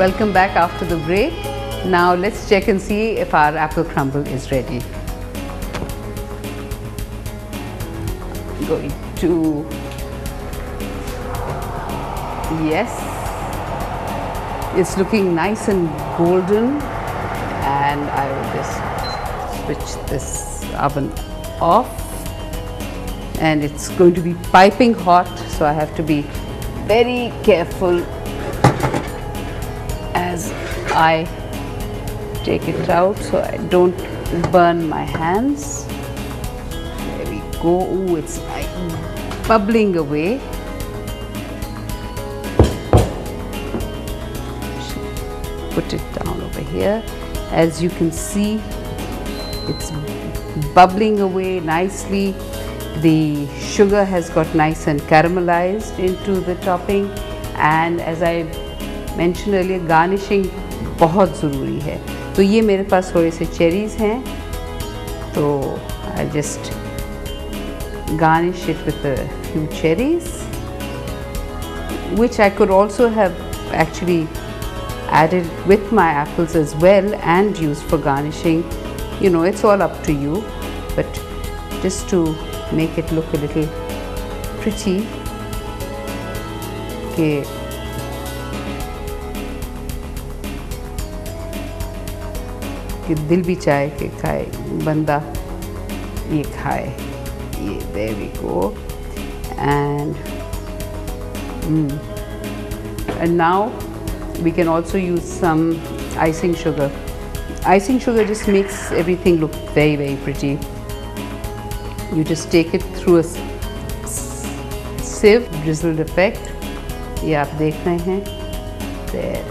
Welcome back after the break. Now let's check and see if our apple crumble is ready. Going to, yes, it's looking nice and golden, and I will just switch this oven off, and it's going to be piping hot, so I have to be very careful as I take it out so I don't burn my hands. There we go. Ooh, it's like bubbling away. Put it down over here. As you can see, it's bubbling away nicely. The sugar has got nice and caramelized into the topping, and as I mentioned earlier, garnishing बहुत ज़रूरी है. तो ये मेरे पास थोड़े से cherries हैं, तो I just garnish it with a few cherries, which I could also have actually added with my apples as well and used for garnishing. You know, it's all up to you, but just to make it look a little pretty, कि दिल भी चाहे कि खाए बंदा ये खाए ये. There we go. And now we can also use some icing sugar. Icing sugar just makes everything look very, very pretty. You just take it through a sieve, drizzled effect. ये आप देख रहे हैं. There.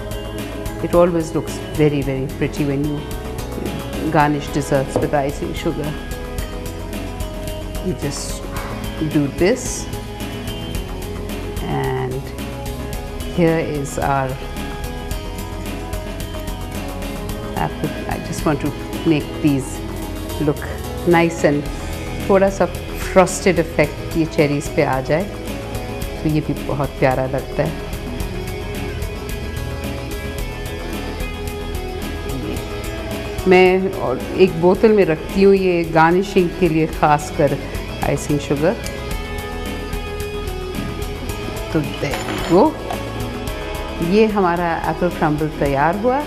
It always looks very, very pretty when you garnish desserts with icing sugar. You just do this, and here is our apple. I just want to make these look nice and थोड़ा सा frosted effect ये cherries पे आ जाए, तो ये भी बहुत प्यारा लगता है. मैं और एक बोतल में रखती हूँ ये गार्निशिंग के लिए, ख़ास कर आइसिंग शुगर. तो देखो ये हमारा एप्पल क्रम्बल तैयार हुआ.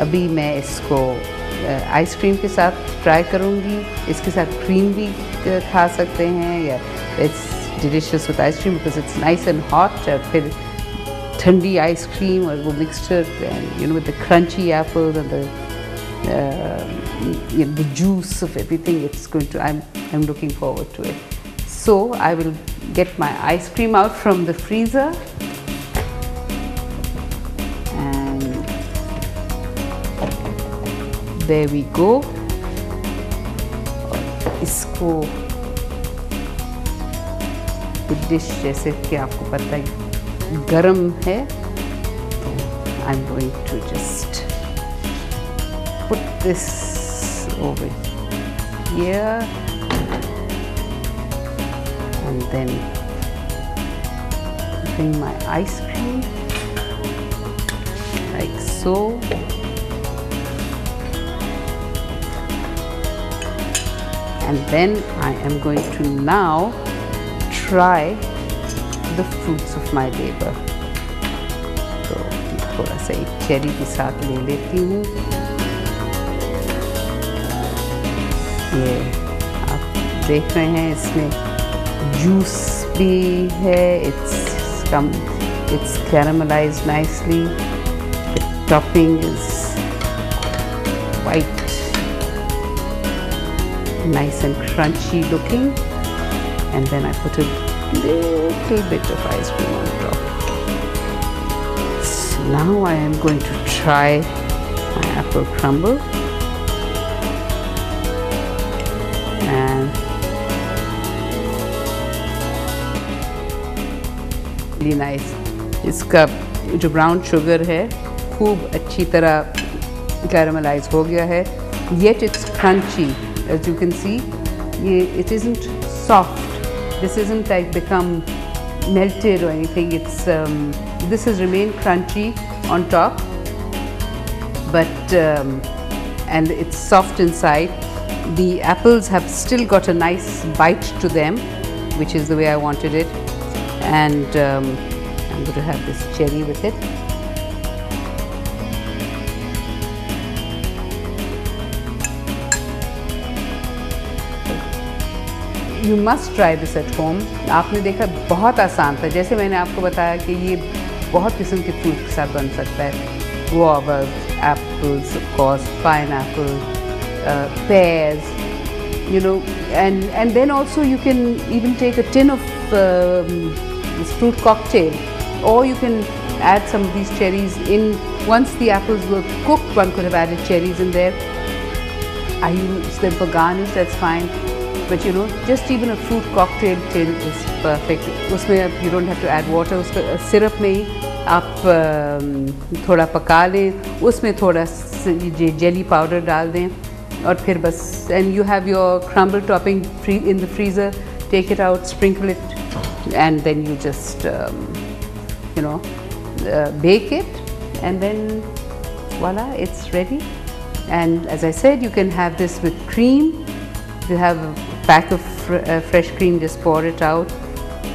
अभी मैं इसको आइसक्रीम के साथ ट्राई करूँगी. इसके साथ क्रीम भी खा सकते हैं, या it's delicious with ice cream because it's nice and hot. और फिर ठंडी आइसक्रीम और वो mixture, you know, with the crunchy Apple and the juice of everything. It's going to, I'm looking forward to it. So I will get my ice cream out from the freezer, and there we go. इसको dish जैसे कि आपको पता है गरम है, I'm going to just put this over here, and then bring my ice cream like so, and then I am going to now try the fruits of my labor. तो थोड़ा सा एक चेरी के साथ ले लेती हूँ. ये आप देख रहे हैं इसमें जूस भी है. It's caramelized nicely. The topping is quite nice and crunchy looking, and then I put a little bit of ice cream on top. So now I am going to try my apple crumble. Really nice. इसका जो brown sugar है खूब अच्छी तरह caramelise हो गया है. Yet it's crunchy, as you can see. It isn't soft. This isn't like become melted or anything. It's this has remained crunchy on top, but and it's soft inside. The apples have still got a nice bite to them, which is the way I wanted it. And I'm going to have this cherry with it. You must try this at home. आपने देखा बहुत आसान था, जैसे मैंने आपको बताया कि ये बहुत किस्म के फ्रूट के साथ बन सकता है. Guavas, apples, of course, pineapple, pears, you know, and then also you can even take a tin of this fruit cocktail, or you can add some of these cherries in. Once the apples were cooked, one could have added cherries in there. I use them for garnish, that's fine. But you know, just even a fruit cocktail tin is perfect. उसमें you don't have to add water. उसका syrup में ही आप थोड़ा पका लें, उसमें थोड़ा jelly powder डाल दें और फिर बस. And you have your crumble topping in the freezer. Take it out, sprinkle it, and then you just you know bake it, and then voila, it's ready. And as I said, you can have this with cream. If you have a pack of fresh cream, just pour it out.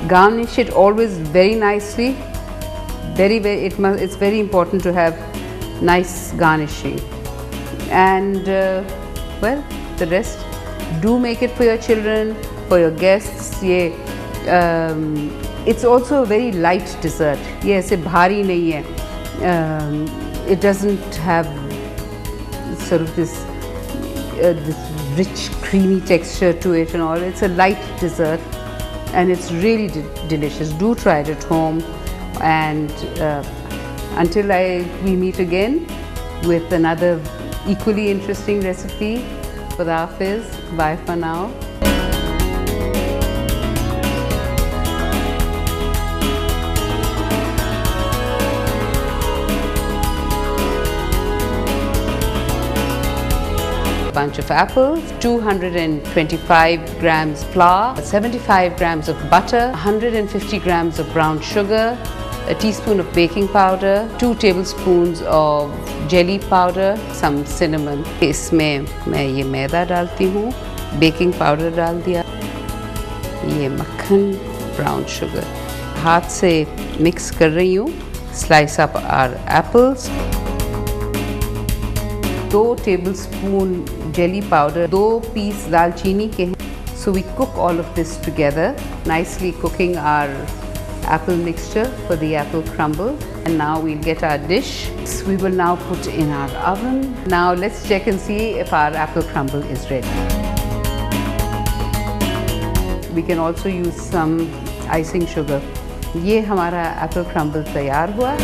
Garnish it always very nicely. It's very important to have nice garnishing. And well, the rest, do make it for your children, for your guests. It's also a very light dessert. ये ऐसे भारी नहीं है. It doesn't have sort of this rich creamy texture to it and all. It's a light dessert and it's really delicious. Do try it at home, and until we meet again with another equally interesting recipe. Khuda Hafiz. Bye for now. Bunch of apples, 225 grams flour, 75 grams of butter, 150 grams of brown sugar, a teaspoon of baking powder, 2 tablespoons of jelly powder, some cinnamon. इसमें मैं ये मैदा डालती हूँ, baking powder डाल दिया, ये मक्खन, brown sugar. हाथ से मिक्स कर रही हूँ. Slice up our apples. 2 tablespoon jelly powder, 2 piece दालचीनी के हैं. So we cook all of this together, nicely cooking our apple mixture for the apple crumble. And now we'll get our dish. We will now put in our oven. Now let's check and see if our apple crumble is ready. We can also use some icing sugar. ये हमारा apple crumble तैयार हुआ.